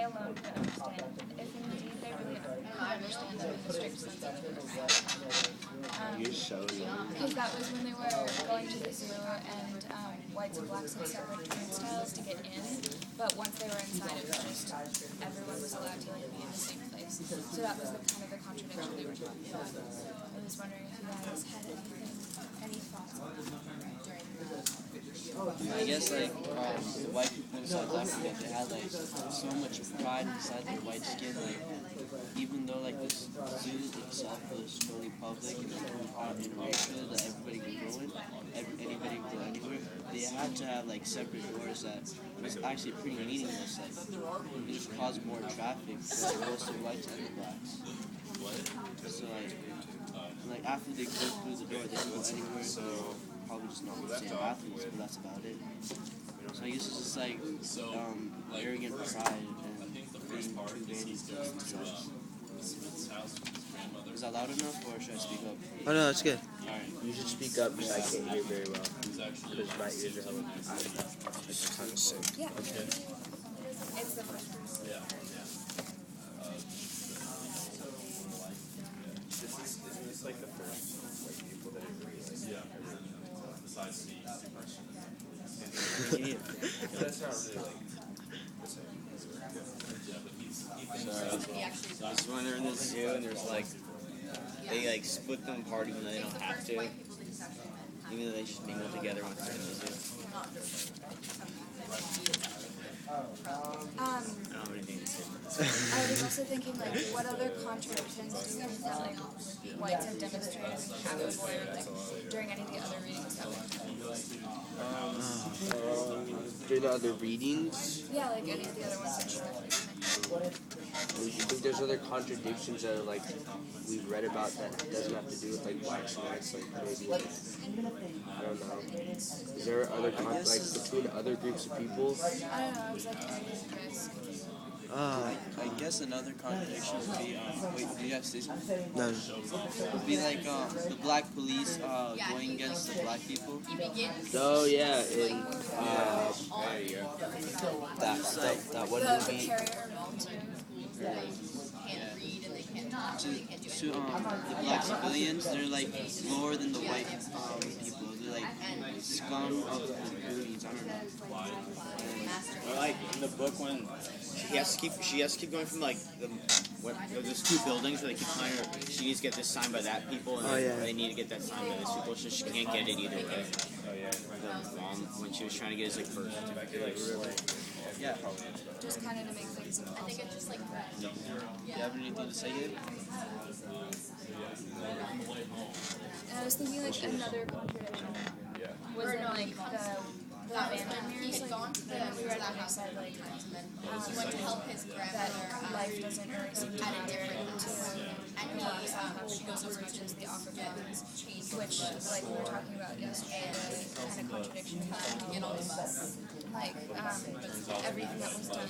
I alone could understand, if indeed they really could understand them in the strict sense of the word. You're so young. Because that was when they were going to the zoo and whites and blacks had separate turnstiles to get in, but once they were inside it was just everyone was allowed to like be in the same place. So that was the kind of the contradiction they were talking about. I was wondering if you guys had any thoughts on that during I guess like the white people in South Africa, they had like so much pride inside their white skin. Like even though like this zoo itself was totally public and interracial that everybody could go in, anybody could go anywhere, they had to have like separate doors that was actually pretty meaningless. Like it just caused more traffic for both the whites and the blacks. So like after they go through the door, they can go anywhere. So probably just not the same bathrooms, but that's about it. So I guess it's just like arrogant pride and being too vain to themselves. Is that loud enough, or should I speak up? Oh no, that's good. Alright. You should speak up because I can't hear very well. Because my ears are hella. It's kind of sick. Yeah. It's the first one. Isn't this like the first like people that agree? Like, besides the that's not really like. Sorry. I was wondering this zoo, and there's like they like split them apart even though they don't have to, even though they just mingle together once they're in the zoo. I don't have anything to say about this. I was also thinking, like, what other contradictions do you think that, like, whites have demonstrated in Capitol or, like, during any of the other readings that During the other readings, yeah, like any of the other ones that you read. do you think there's other contradictions that like we've read about that doesn't have to do with like blacks and whites, like maybe I don't know. Is there other like between other groups of people? I don't know, I was like, areas of risk. I guess another contradiction would be, wait, do you guys say something? No. Would be like the black police going against the black people. Oh yeah, in That one The movie. carrier volunteer. To the black civilians, they're like lower than the white people. They're like scum of the communities. I don't know. Or like in the book when she has to keep going from like there's two buildings where they keep telling her she needs to get this signed by that people and then they need to get that signed by this people, so she can't get it either way. The mom when she was trying to get his like birth certificate. Yeah. Just kind of to make things impossible. I think it's just like that. Do you have anything to say yet? And I was thinking, like, another contradiction was in, like, the abandoned years, like, we read when they said, like, that life doesn't really seem to matter to the black South as much as the Africans, which, like, we were talking about yesterday, the kind of contradiction between like, everything that was done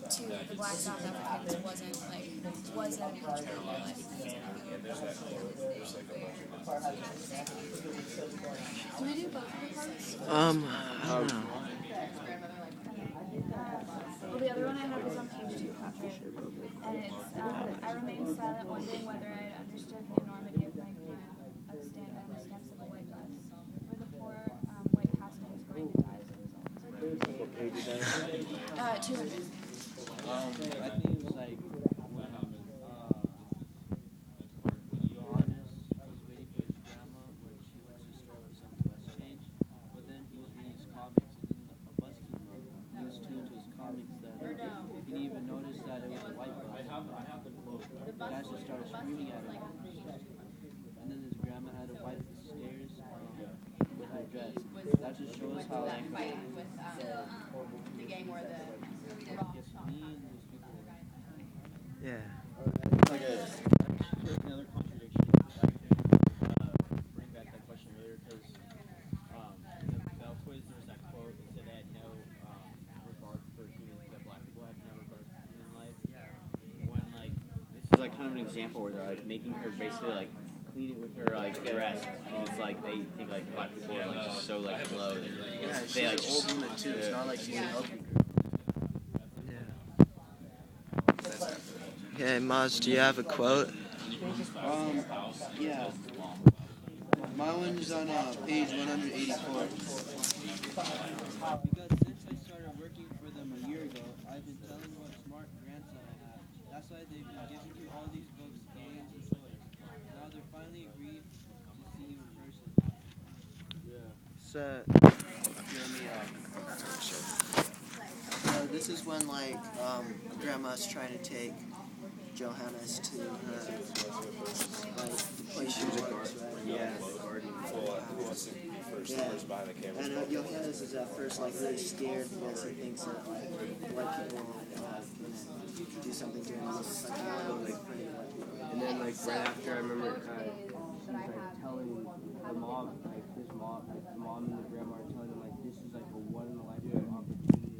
to the black South Africans wasn't a contrary to their life. Can we do both of the parts? I don't know. Well, the other one I have is on page 2, and it's, I remained silent, wondering whether I had understood the enormity of my plan of stand on the steps of a white bus, where the poor white passengers going to die as a result. What page is that? 200. I think it was like when Johannes was waiting for his grandma when she went to store some bus change, but then he was reading his comics and then a bus came up. He was tuned to his comics that he didn't even notice that it was a white bus. The guy just started screaming at him, and then his grandma had to wipe the stairs with her dress. That just shows how like the game where the Yeah. Like another contradiction. Bring back that question earlier because in the Bell quiz there's that quote that said they had no regard for human, that black people have no regard for human life. When like this is like kind of an example where they're like making her basically like clean it with her like dress, and it's like they think like black people are like just so like low. yeah, she's They like an old woman too. It's not like she's an ugly girl. Yeah. Okay, Maaz, do you have a quote? Yeah. My one's on page 184. Because since I started working for them a year ago, I've been telling what smart grandson I have. That's why they've been giving you all these books, games, and toys. Now they're finally agreed to see you in person. So, this is when grandma's trying to take Johannes to the place she works, right? Yeah. And Johannes is at first really scared because he thinks that white people can do something to him. And then right after, I remember telling the mom, his mom, the mom and the grandma are telling him this is a one in a lifetime opportunity.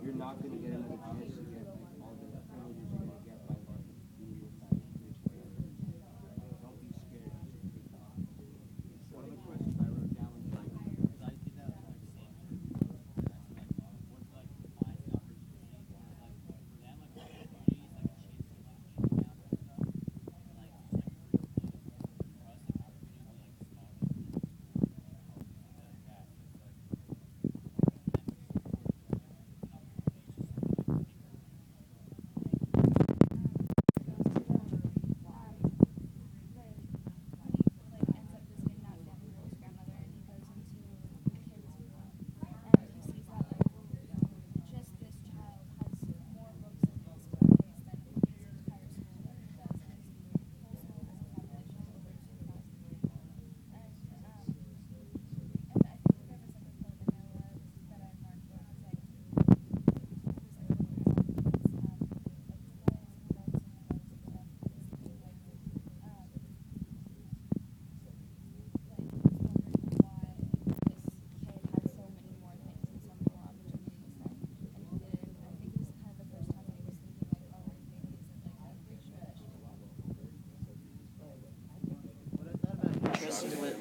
You're not gonna get another chance to get all the privileges you're gonna get by being with that rich man. Don't be scared to take it. One of the questions I wrote down was because I did that same thing. And I said what's defines the opportunity? For them opportunity is a chance to make down and stuff. And just real good. For us opportunity would be small business.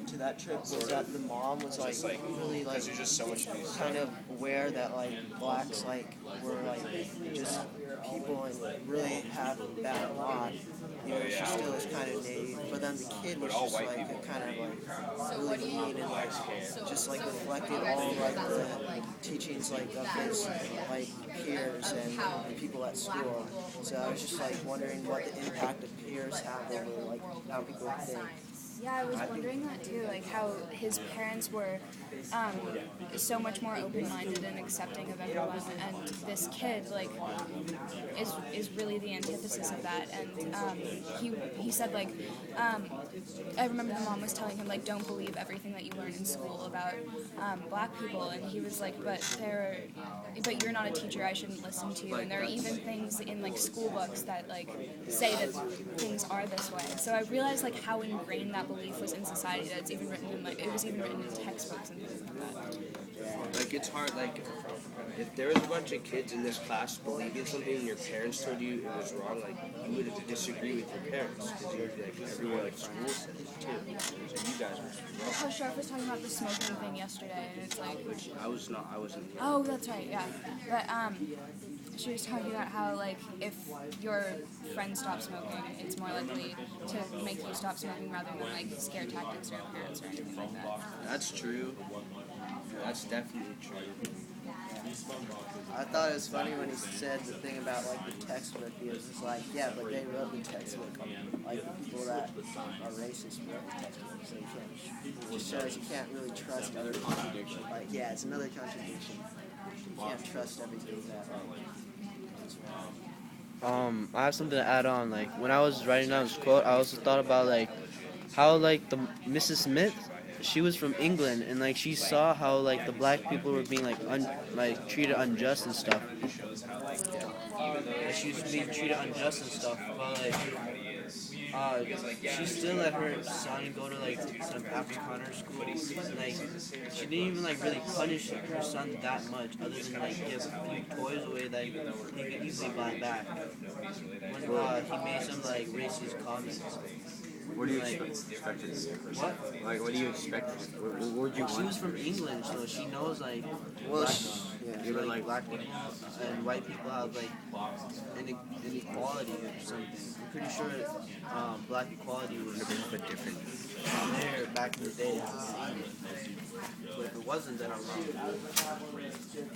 To that trip was that the mom was really just so much music. kind of aware that blacks were just people and really have a bad lot. You know, she still was kind of naive, but then the kid was just kind of really mean and just reflected all the teachings of his peers and people at school. So I was just wondering what the impact of peers have over how people think. Yeah, I was wondering that too, how his parents were so much more open-minded and accepting of everyone, and this kid is really the antithesis of that. And he said I remember the mom was telling him don't believe everything that you learn in school about black people, and he was but you're not a teacher, I shouldn't listen to you. And there are even things in school books that say that things are this way. So I realized how ingrained that belief was in society, that it's even written in it was even written in textbooks and things like that. It's hard, if there was a bunch of kids in this class believing something and your parents told you it was wrong, you would disagree with your parents, because you're everywhere school says it too. So you guys were How Sharp was talking about the smoking thing yesterday, and it's which I wasn't. Oh, that's right, yeah. But she was talking about how if your friend stops smoking, it's more likely to make you stop smoking rather than scare tactics or your parents or anything like that. That's true. That's definitely true. I thought it was funny when he said the thing about the textbook. He was just yeah, but they wrote the textbook. People that are racist wrote the textbook, so it just shows you can't really trust other contradiction. Yeah, it's another contradiction. You can't trust everything that. I have something to add on. When I was writing down this quote, I also thought about how the Mrs. Smith, she was from England, and she saw how the black people were being treated unjust and stuff. She was being treated unjust and stuff, but she still let her son go to some Afrikaner school. She didn't even really punish her son that much, other than give a few toys away that he could easily buy back. When he made some racist comments. What do you expect to see? What? Like, what do you expect? What would you She want? was from England, so she knows like Well, black, Yeah, but like, black people and white people have like inequality or something. I'm pretty sure black equality was a bit different. there back in the day. But if it wasn't, then I'm wrong.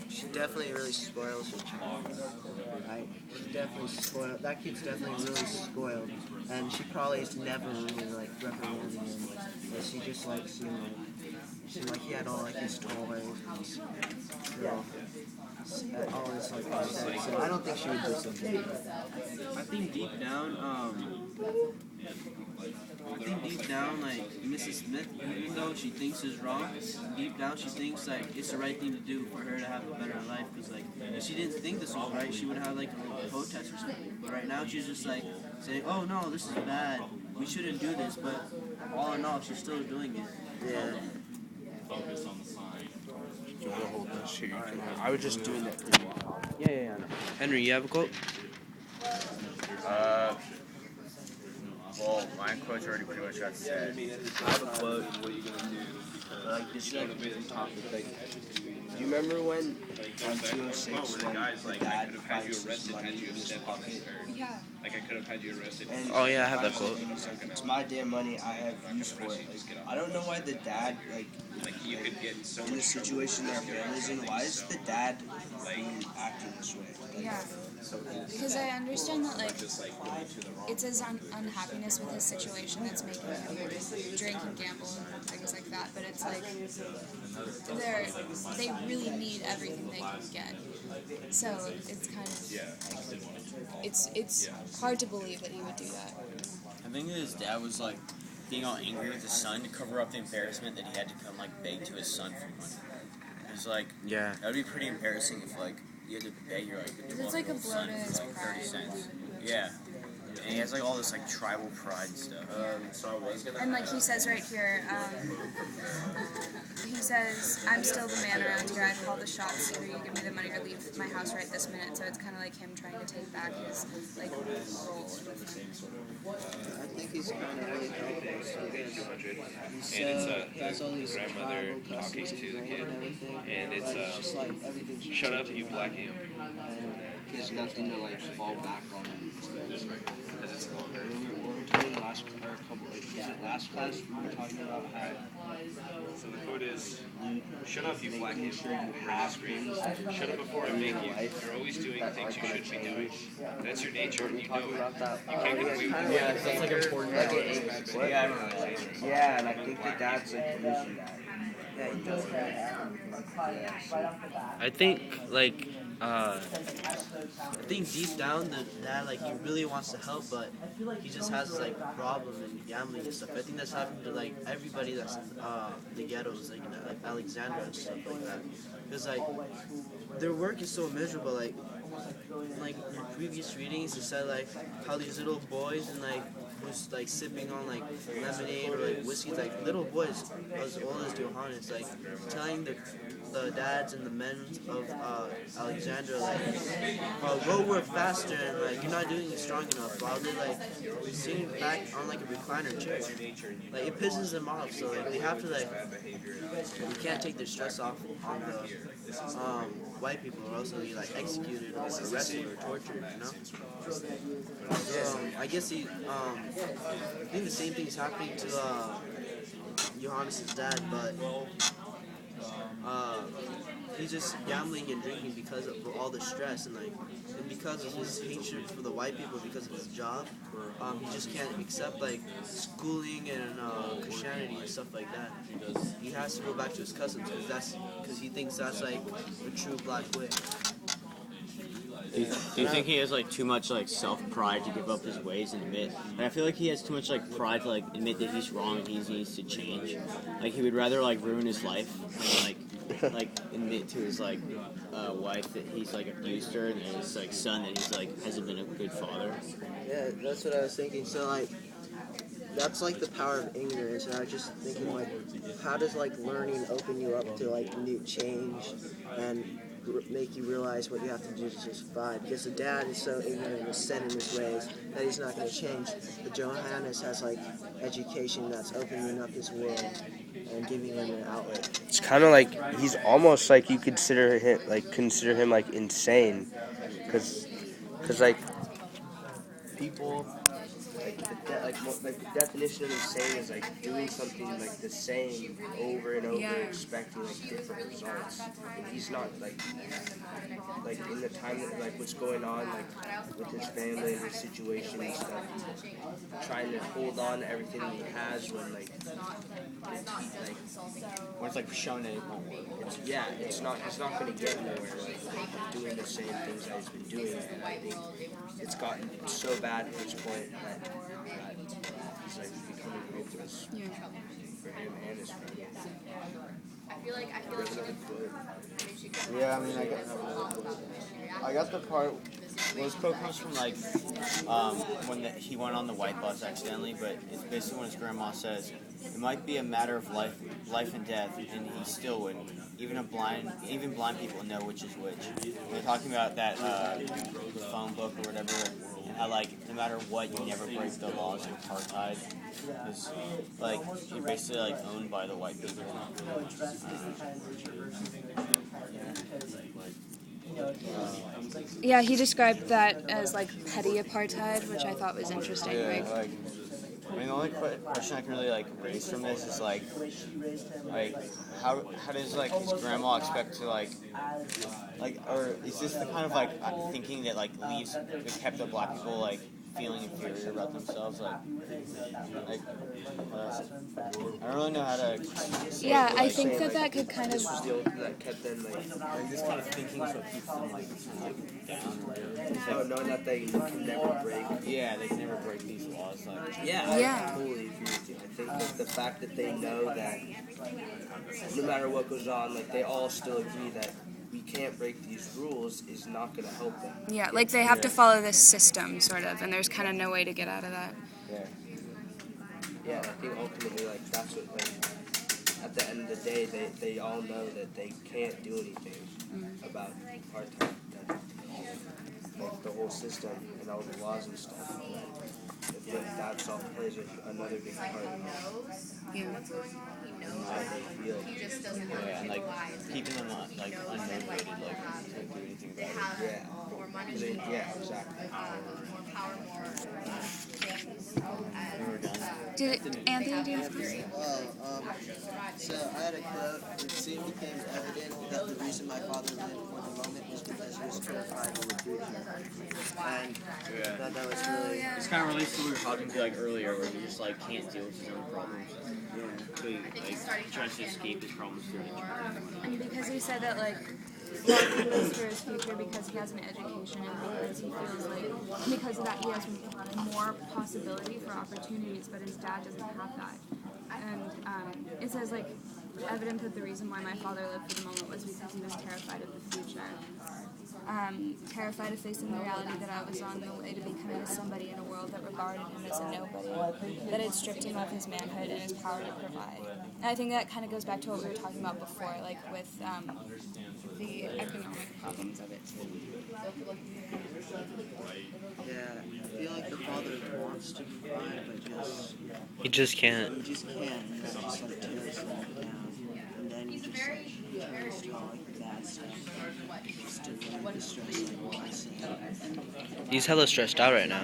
she definitely really spoils her child. Right? She's definitely spoiled. That kid's definitely really spoiled, and she probably is never really like reprimanding him. But she just like seemed like he had all like his toys and his, all his like assets. So I don't think she would do something like that. I think deep down, like Mrs. Smith, even though she thinks it's wrong, deep down she thinks like it's the right thing to do for her to have a better life. Because like if she didn't think this was right, she would have like a protest or something. But right now she's just like saying, "Oh no, this is bad. We shouldn't do this." But all in all, she's still doing it. Yeah. I was just doing that. Yeah. Henry, you have a quote? Well, my quote's already pretty much got said. I have a quote. What are you gonna do? Like this is like a different topic. Like, do you remember when on 206 when the dad finds his money in his pocket? Yeah. Like I could have had you arrested. And Oh yeah, I have that quote. it's my damn money. I have use for it. Like, I don't know why the dad like You could get so in the much situation their family's in. Why is the dad acting this way? Like, Yeah. Because I understand that, like, it's his unhappiness with his situation that's making him drink and gamble and things like that. But it's like they really need everything they can get. So it's kind of like it's hard to believe that he would do that. I think his dad was like being all angry with his son to cover up the embarrassment that he had to come like beg to his son for money. It's like Yeah. that would be pretty embarrassing if like you had to beg your like It's like a 12-year-old blow son to for his like pride. 30 cents. Yeah. And he has like all this like tribal pride and stuff. so I was gonna. And like he says right here, he says, "I'm still the man around here. I call the shots. Either you give me the money or leave my house right this minute." So it's kind of like him trying to take back his like role. I think he's kind of really helping us. And it's He has all these grandmother tribal talking customs to the and kid, everything. and it's Like, just like everything's shut up, you black him. He has nothing to like fall back on. Last class we were talking about how So the quote is, shut up, you black him. Shut up before I make you. You're always doing things you shouldn't be doing. That's your nature, and you know it. You can't get away with it. yeah, that's like important. Like yeah, and I think the dad's like losing that. Yeah, he does. I think like I think deep down the dad like he really wants to help, but he just has this like problem in gambling and stuff. I think that's happened to like everybody that's the ghettos, like Alexandra and stuff like that. Because like their work is so miserable. Like in previous readings, it said like how these little boys and like was like sipping on like lemonade or like whiskey, like little boys as old as Johannes, like telling the dads and the men of Alexandra like, go work faster and like you're not doing it strong enough, while they like sitting back on like a recliner chair. Like it pisses them off, so like they have to like you can't take their stress off on the white people, or else they'll be like executed or arrested or tortured, you know. So I guess I think the same thing's happening to Johannes' dad, but he's just gambling and drinking because of all the stress and because of his hatred for the white people because of his job. He just can't accept like schooling and Christianity and stuff like that. He has to go back to his customs because he thinks that's like the true black way. Do you think he has like too much like self-pride to give up his ways and admit? Like, I feel like he has too much like pride to like admit that he's wrong and he needs to change. Like he would rather like ruin his life and like admit to his like wife that he's like abused her and his like son that he's like hasn't been a good father. Yeah, that's what I was thinking. So like, that's like the power of ignorance, and I was just thinking like, how does like learning open you up to like new change and make you realize what you have to do to survive. Because the dad is so ignorant and set in his ways that he's not going to change. But Johannes has like education that's opening up his world and giving him an outlet. It's kind of like he's almost like you consider him like insane, because like people like the definition of insane is like doing something like the same over and over, expecting like different results. And he's not like in the time that like what's going on like with his family and his situation and stuff, trying to hold on to everything that he has when when it's like shown that it won't work. It's not going to get nowhere like doing the same things that he's been doing. And I think it's gotten so bad at this point that he's like becoming hopeless for him and his family. Yeah, I mean, I got the part. Well, this quote comes from like when he went on the white bus accidentally, but it's basically when his grandma says, "It might be a matter of life and death," and he still wouldn't. Even blind people know which is which. And they're talking about that phone book or whatever, and how like no matter what, you never break the laws of apartheid. Because like you're basically like owned by the white people. Yeah, he described that as like petty apartheid, which I thought was interesting. Yeah, I mean, the only question I can really like raise from this is like how does like his grandma expect to or is this the kind of like thinking that like kept the black people like feeling inferior about themselves, like I don't really know how to. Yeah, I think that could kind of. This was the only thing that kept them like this kind of thinking is what keeps them like down. Knowing that they can never break. Yeah, they can never break these laws. Like I totally agree with you. I think that the fact that they know that no matter what goes on, like they all still agree that we can't break these rules is not going to help them. Yeah, like they have to follow this system, sort of, and there's kind of no way to get out of that. Yeah, I think ultimately, like, that's what, like, at the end of the day, they all know that they can't do anything about apartheid, like, the whole system and all the laws and stuff. I think that's all plays another big part. Yeah. Yeah, and like keeping them like unmotivated, like can't do anything about it. Yeah, exactly. Anthony, do you have this? So I had a quote. It soon became evident that the reason my father lived for the moment was because he was terrified of the future. And that was really... This kind of relates to what we were talking to like earlier, where he just like can't deal with his own problems. So he like tries to escape his problems through nature. And because he said that like he lives for his future because he has an education and because he feels like because of that he has more possibility for opportunities, but his dad doesn't have that. And it says like evident that the reason why my father lived for the moment was because he was terrified of the future. Terrified of facing the reality that I was on the way to becoming somebody in a world that regarded him as a nobody, that had stripped him of his manhood and his power to provide. And I think that kind of goes back to what we were talking about before, like with the economic problems of it too. Yeah, I feel like the father wants to provide, but He just can't. he just can't. And that just like tears him down, and then he just like turns to all like the bad stuff, just to relieve the stress like what I said. He's hella stressed out right now.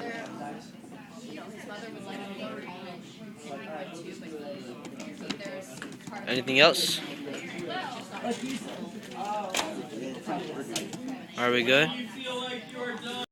Anything else? Are we good?